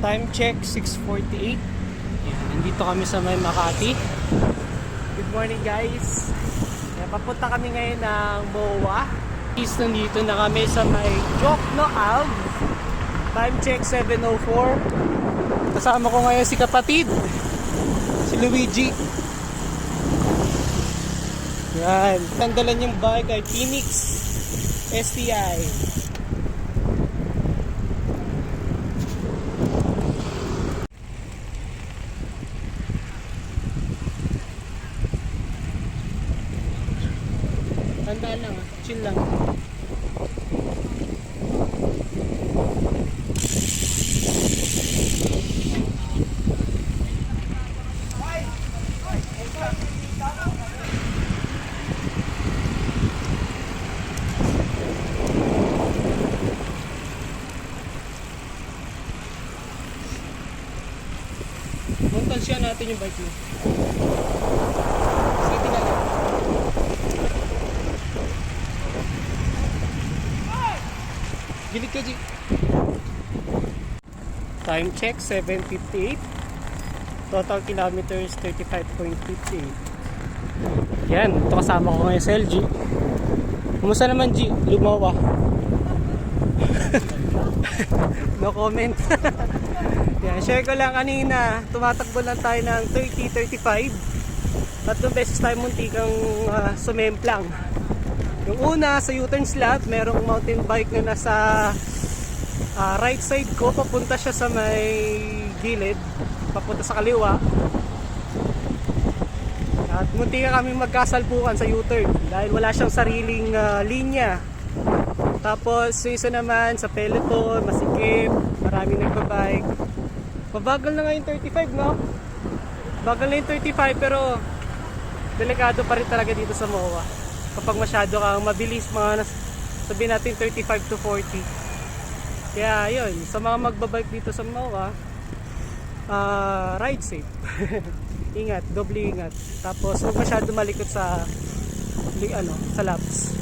Time check 6:48. Yan, nandito kami sa may Makati. Good morning guys. Yan, papunta kami ngayon ng MOA. Nandito na kami sa may Jokno Ave. Time check 7:04. Kasama ko ngayon si kapatid, si Luigi. Yan, tanggalan yung bike kay Phoenix STI. Tandaan lang, chill lang. Montansya natin yung bike mo. Sige na lang. Gilid ka, G. Time check 7:58. Total kilometers 35.58. Yan, ito kasama ko ngayon sa LG. Kumusta naman, G? Lumawa. No comment. Yan, share ko lang kanina. Tumatakbo lang tayo ng 30-35. Tatlong beses tayo muntikang sumemplang. Yung una sa U-turn slab, merong mountain bike na nasa right side ko. Papunta siya sa may gilid, papunta sa kaliwa. At munti ka kami magkasalpukan sa U-turn dahil wala siyang sariling linya. Tapos yung isa naman sa peloton, masikip, maraming nagbabike. Mabagal na nga yung 35, no? Bagal na yung 35 pero delikado pa rin talaga dito sa MOA. Kapag masyado kang mabilis, mga sabihin natin 35 to 40. Kaya yun, sa mga magbabike dito sa MOA, ride safe. Ingat, doble ingat. Tapos huwag masyado malikot sa laps.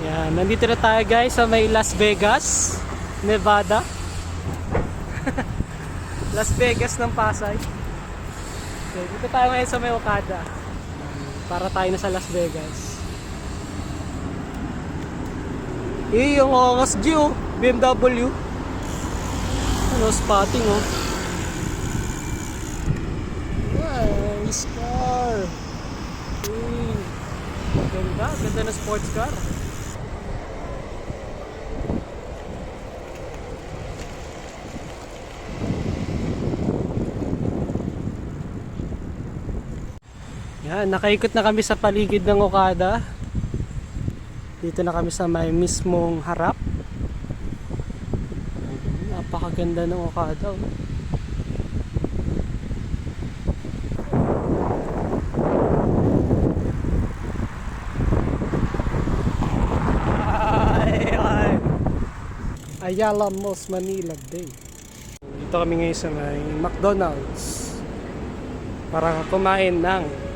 Yan, nandito na tayo guys sa may Las Vegas, Nevada. Las Vegas ng Pasay. Okay, dito tayo ngayon sa may Okada. Para tayo na sa Las Vegas. Yung oras G, oh, BMW. Ano, spotting, oh. Nice car. Ganda na sports car. Yan, nakaikot na kami sa paligid ng Okada. Dito na kami sa may mismong harap. Napakaganda ng Okada, oh. Ayala Malls, Manila Day. Dito kami ngayon sa may McDonald's para kumain ng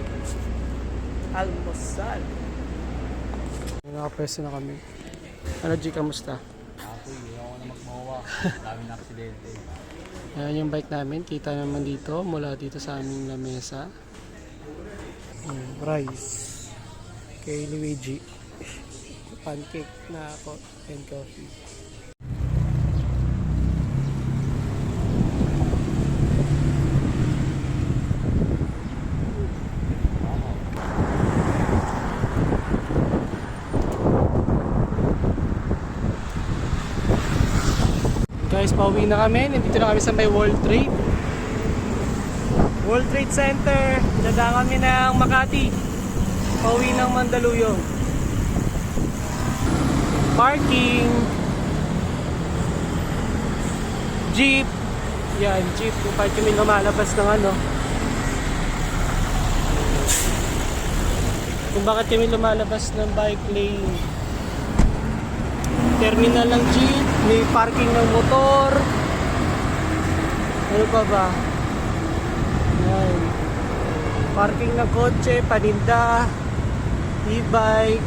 almusal. Nakapwesto na kami. Ano, G, kamusta? Ako, hindi ako na magmawa. Dami na aksidente. Yan yung bike namin. Kita naman dito, mula dito sa aming lamesa. Rice. Kay Luigi. Pancake na ako and coffee. Guys, pauwi na kami. Nandito na kami sa may World Trade Center. Dada kami ng Makati. Pauwi ng Mandaluyong. Parking. Jeep. Yan, jeep. Kung bakit kami lumalabas ng ano. Kung bakit kami lumalabas ng bike lane. Terminal ng jeep. May parking ng motor. Ano pa ba? Yan. Parking ng kotse, paninda, e-bike.